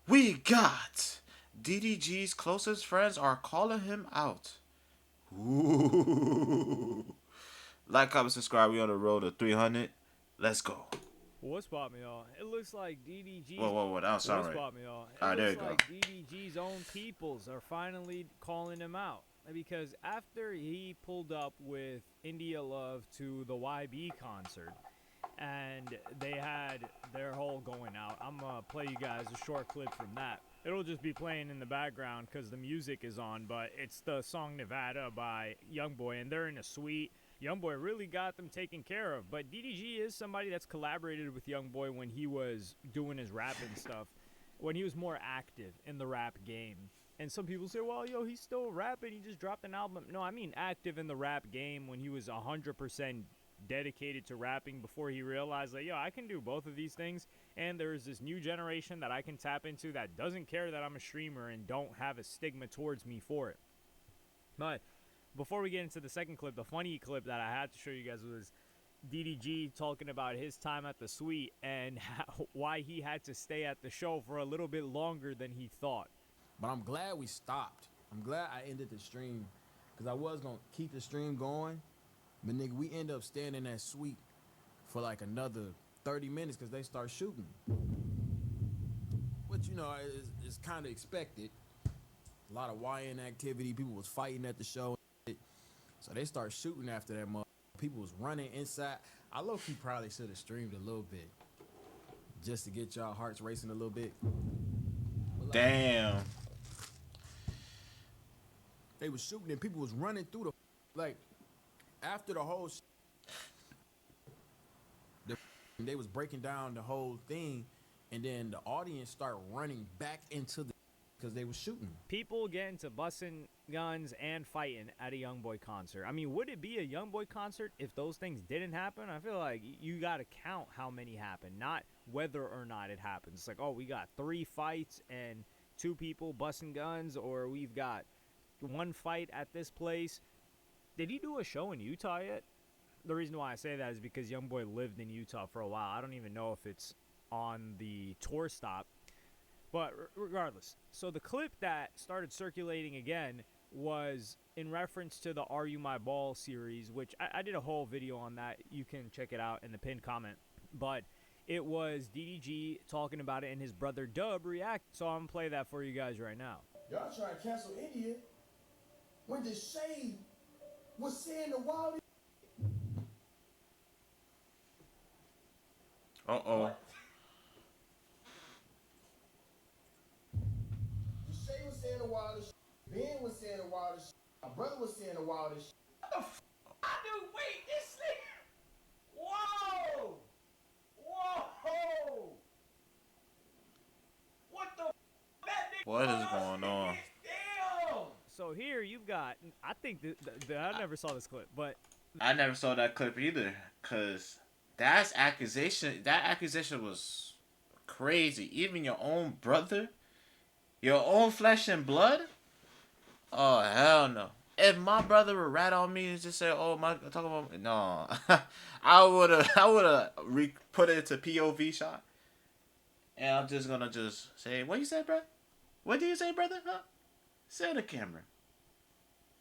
We got DDG's closest friends are calling him out. Ooh. Like, comment, subscribe. We on the road to 300. Let's go. What's poppin', y'all? It looks like Whoa, DDG's. whoa, whoa. That don't sound What's right. poppin', y'all? It All right, there looks you go. like DDG's own peoples are finally calling him out because after he pulled up with India Love to the YB concert and they had their whole going out, I'm gonna play you guys a short clip from that. It'll just be playing in the background because the music is on, but it's the song Nevada by Youngboy, and they're in a suite. Youngboy really got them taken care of, but DDG is somebody that's collaborated with Youngboy when he was doing his rapping stuff, when he was more active in the rap game. And some people say, well, yo, he's still rapping. He just dropped an album. No, I mean active in the rap game when he was 100% dedicated to rapping before he realized that, yo, I can do both of these things. And there's this new generation that I can tap into that doesn't care that I'm a streamer and don't have a stigma towards me for it. But before we get into the second clip, the funny clip that I had to show you guys was DDG talking about his time at the suite and why he had to stay at the show for a little bit longer than he thought. But I'm glad we stopped. I'm glad I ended the stream because I was going to keep the stream going. But, nigga, we end up staying in that suite for like another 30 minutes because they start shooting. But, you know, it's kind of expected. A lot of YN activity. People was fighting at the show. So they start shooting after that mother. People was running inside. I low-key probably should have streamed a little bit just to get y'all hearts racing a little bit. But, like, Damn. they was shooting and people was running through the, like, after the whole they was breaking down the whole thing, and then the audience start running back into the because they was shooting. People get into busting guns and fighting at a Youngboy concert. I mean, would it be a Youngboy concert if those things didn't happen? I feel like you got to count how many happen, not whether or not it happens. It's like, oh, we got 3 fights and 2 people busting guns, or we've got 1 fight at this place. Did he do a show in Utah yet? The reason why I say that is because Youngboy lived in Utah for a while. I don't even know if it's on the tour stop. But regardless, so the clip that started circulating again was in reference to the Are You My Ball series, which I did a whole video on that. You can check it out in the pinned comment. But it was DDG talking about it and his brother Dub react. So I'm going to play that for you guys right now. Y'all trying to cancel India when the shade was saying the wildest. Uh-oh. The shade was saying the wildest. Ben was saying the wildest. My brother was saying the wildest. What the f? I do. Wait, this nigga. Whoa! Whoa! What the? That nigga. What is going on? Damn! So here you've got, I think I never saw this clip, but I never saw that clip either, because that accusation was crazy. Even your own brother, your own flesh and blood. Oh hell no! If my brother would rat on me and just say, "Oh my," talk about me, no, I would have put it into POV shot, and I'm just gonna just say, "What you said, bro? What did you say, brother? Huh? Say on the camera.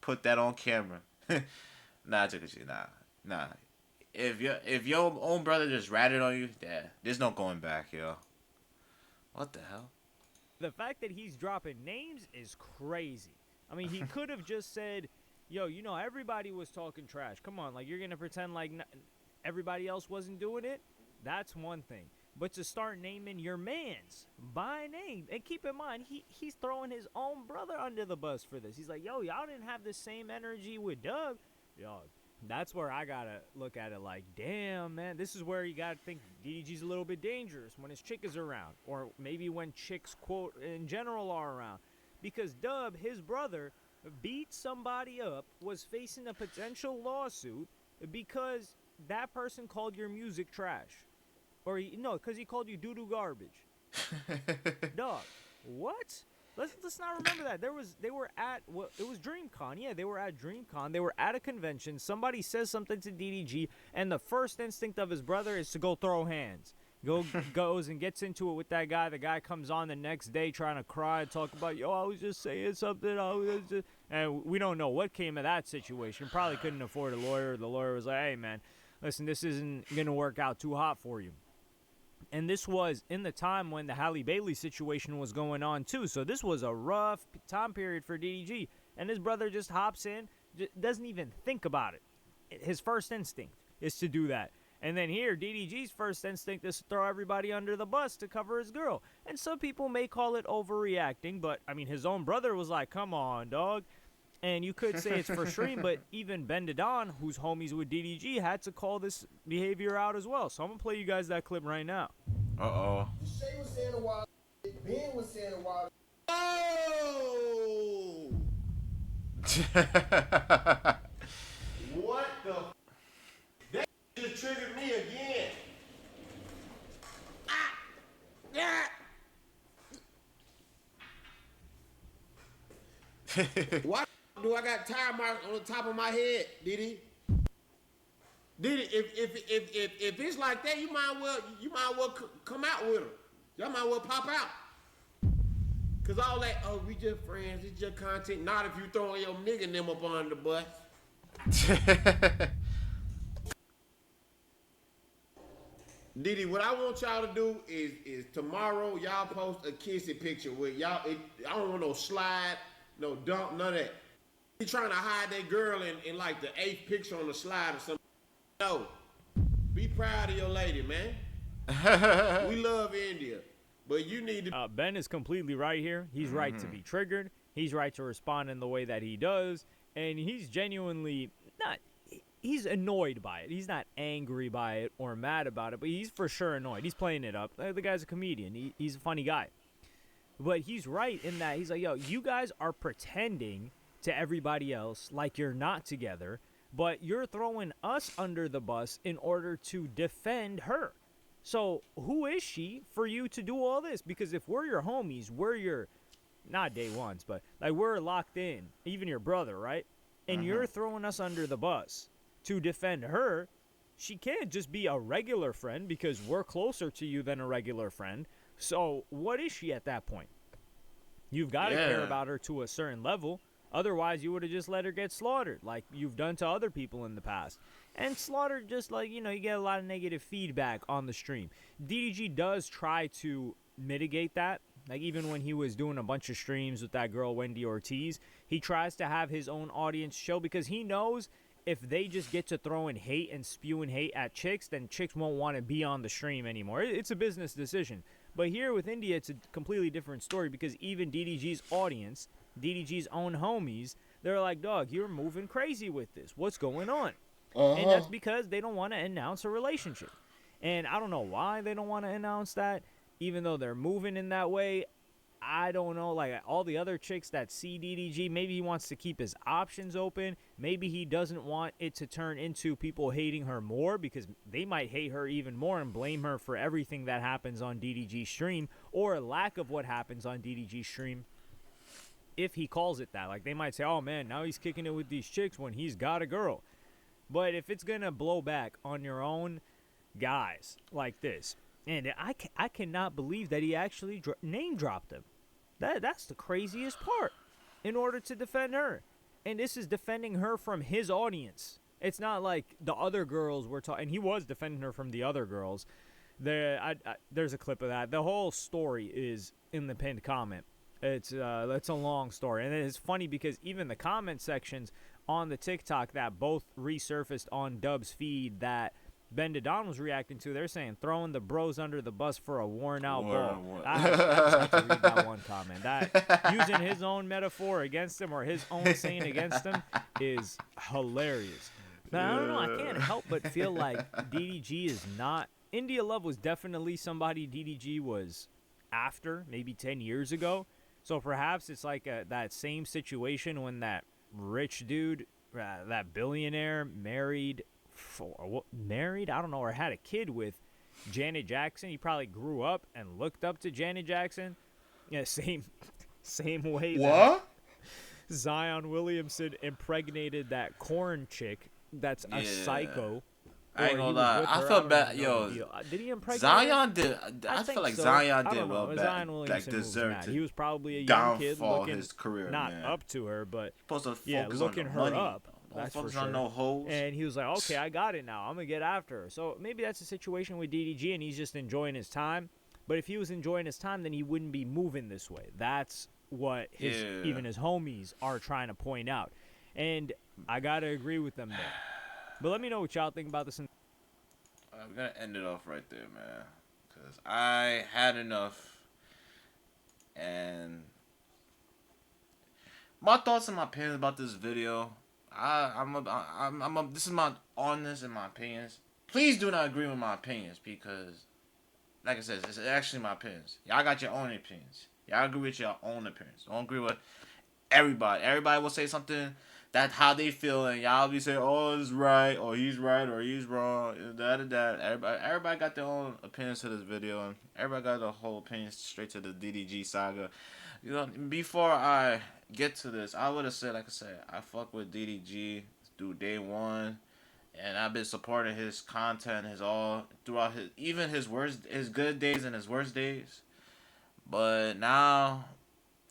Put that on camera." Nah, nah. If your own brother just ratted on you, yeah, there's no going back, yo. What the hell? the fact that he's dropping names is crazy. I mean, he could have just said, yo, you know, everybody was talking trash. Come on, like, you're going to pretend like everybody else wasn't doing it? That's one thing. But to start naming your mans by name, and keep in mind, he's throwing his own brother under the bus for this. He's like, yo, y'all didn't have the same energy with Doug. Yo, that's where I got to look at it like, damn, man, this is where you got to think DDG's a little bit dangerous when his chick is around. Or maybe when chicks, quote, in general are around. Because Dub, his brother, beat somebody up, was facing a potential lawsuit because that person called your music trash. Or, because he called you doo-doo garbage. Dog, what? Let's not remember that. They were at, it was DreamCon. Yeah, they were at DreamCon. They were at a convention. Somebody says something to DDG, and the first instinct of his brother is to go throw hands. goes and gets into it with that guy. The guy comes on the next day trying to cry and talk about, yo, I was just saying something. And we don't know what came of that situation. Probably couldn't afford a lawyer. The lawyer was like, hey, man, listen, this isn't going to work out too hot for you. And this was in the time when the Halle Bailey situation was going on, too. So this was a rough time period for DDG. And his brother just hops in, doesn't even think about it. His first instinct is to do that. And then here, DDG's first instinct is to throw everybody under the bus to cover his girl. And some people may call it overreacting, but, I mean, his own brother was like, come on, dog. And you could say it's for stream, but even Ben Don, who's homies with DDG, had to call this behavior out as well. So I'm going to play you guys that clip right now. Uh-oh. Shay was saying a wild shit. Ben was saying a wild shit. Oh! What the? That just triggered me again. Why do I got tire marks on the top of my head, Diddy? Diddy, if it's like that, you might well come out with them. Y'all might well pop out. Cause all that, oh, we just friends, it's just content. Not if you throwing your nigga and them up on the bus. Diddy, what I want y'all to do is tomorrow y'all post a kissing picture with y'all. I don't want no slide, no dump, none of that. He trying to hide that girl in like the 8th picture on the slide or something. No, be proud of your lady, man. We love India, but you need to. Ben is completely right here. He's right to be triggered. He's right to respond in the way that he does, and he's genuinely not. He's annoyed by it. He's not angry by it or mad about it, but he's for sure annoyed. He's playing it up. The guy's a comedian. He's a funny guy. But he's right in that he's like, yo, you guys are pretending to everybody else like you're not together, but you're throwing us under the bus in order to defend her. So who is she for you to do all this? Because if we're your homies, we're your, not day ones, but like we're locked in, even your brother, right? And you're throwing us under the bus to defend her. She can't just be a regular friend because we're closer to you than a regular friend. So what is she at that point? You've got to care about her to a certain level. Otherwise, you would have just let her get slaughtered like you've done to other people in the past. And slaughtered just like, you get a lot of negative feedback on the stream. DDG does try to mitigate that. Like even when he was doing a bunch of streams with that girl, Wendy Ortiz, he tries to have his own audience show because he knows if they just get to throwing hate and spewing hate at chicks, then chicks won't want to be on the stream anymore. It's a business decision. But here with India, it's a completely different story because even DDG's audience, DDG's own homies, they're like, dog, you're moving crazy with this. What's going on? And that's because they don't want to announce a relationship. And I don't know why they don't want to announce that, even though they're moving in that way. I don't know, like all the other chicks that see DDG, maybe he wants to keep his options open. Maybe he doesn't want it to turn into people hating her more because they might hate her even more and blame her for everything that happens on DDG stream or lack of what happens on DDG stream if he calls it that. Like they might say, oh man, now he's kicking it with these chicks when he's got a girl. But if it's going to blow back on your own guys like this, and I cannot believe that he actually name dropped him. That's the craziest part in order to defend her. And this is defending her from his audience. It's not like the other girls were talking. And he was defending her from the other girls. There's a clip of that. The whole story is in the pinned comment. It's a long story. And it's funny because even the comment sections on the TikTok that both resurfaced on Dub's feed that Ben Don was reacting to, they're saying throwing the bros under the bus for a worn out ball. I just have to read that one comment. That using his own metaphor against him or his own saying against him is hilarious. Now, I don't know. I can't help but feel like DDG is not. India Love was definitely somebody DDG was after maybe 10 years ago. So perhaps it's like that same situation when that rich dude, that billionaire married, I don't know, or had a kid with Janet Jackson. He probably grew up and looked up to Janet Jackson. Yeah, same way that Zion Williamson impregnated that corn chick that's a psycho. I ain't Or he gonna was lie. with I her. feel don't bad, even know the yo. deal. Did he impregnate her? Zion did. I think feel like so. Zion I did don't know. well back, Zion like Williamson was deserved mad. to He was probably a young kid downfall looking his career, not man. up to her, but Supposed to yeah, focus on looking the her money. up. Don't That's for focus sure. on no hoes. And he was like, okay, I got it now. I'm going to get after her. So maybe that's a situation with DDG and he's just enjoying his time. But if he was enjoying his time, then he wouldn't be moving this way. That's what even his homies are trying to point out. And I got to agree with them there. But let me know what y'all think about this. I'm gonna end it off right there, man. Because I had enough. And my thoughts and my opinions about this video. This is my honest and my opinions. Please do not agree with my opinions because, like I said, it's actually my opinions. Y'all got your own opinions. Y'all agree with your own opinions. Don't agree with everybody. Everybody will say something that's how they feel, and y'all be saying, "Oh, it's right," or "He's right," or "He's wrong." That. Everybody got their own opinions to this video, and everybody got their whole opinions straight to the DDG saga. You know, before I get to this, I would have said, like I said, I fuck with DDG through day one, and I've been supporting his content, his all throughout his good days and his worst days. But now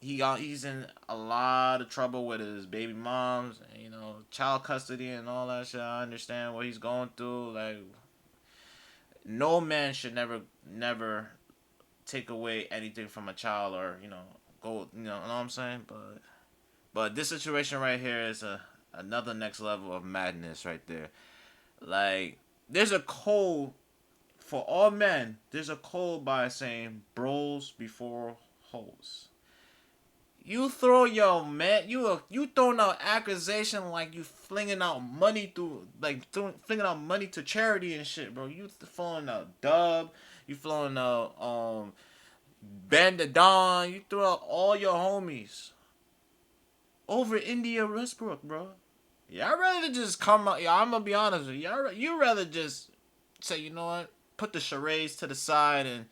he's in a lot of trouble with his baby moms, and, child custody and all that shit. I understand what he's going through. Like, no man should never take away anything from a child or go. You know what I'm saying? But this situation right here is another next level of madness right there. Like, there's a code for all men. There's a code by saying bros before hoes. You throw your man, you throwing out accusation like you flinging out money flinging out money to charity and shit, bro. You throwing out Dub, you throwing out Bandit Don, you throw out all your homies over India Westbrook, bro. Y'all rather just come out. Yeah, I'm gonna be honest with you. You rather just say, you know what, put the charades to the side and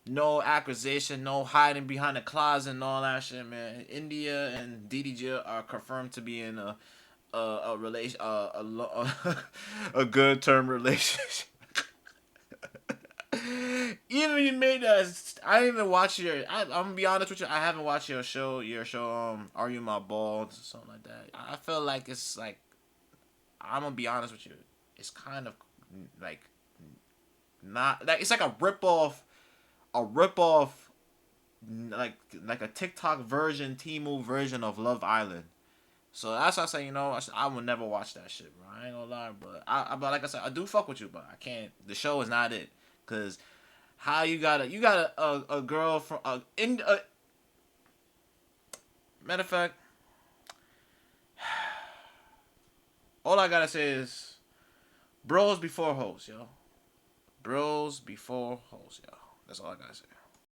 no accusation, no hiding behind the closet and all that shit, man. India and DDG are confirmed to be in a relation a good term relationship. Even you made us. I didn't even watch I'm gonna be honest with you. I haven't watched your show. Are You My Balls? Something like that. I feel like it's like. I'm gonna be honest with you. It's kind of like not like it's like a rip off, like a TikTok version, Temu version of Love Island. So that's why I say, I will never watch that shit, bro. I ain't gonna lie, but but like I said, I do fuck with you, but I can't. The show is not it, cause how you got a girl from matter of fact, all I gotta say is, bros before hoes, yo. Bros before hoes, yo. That's all I gotta say.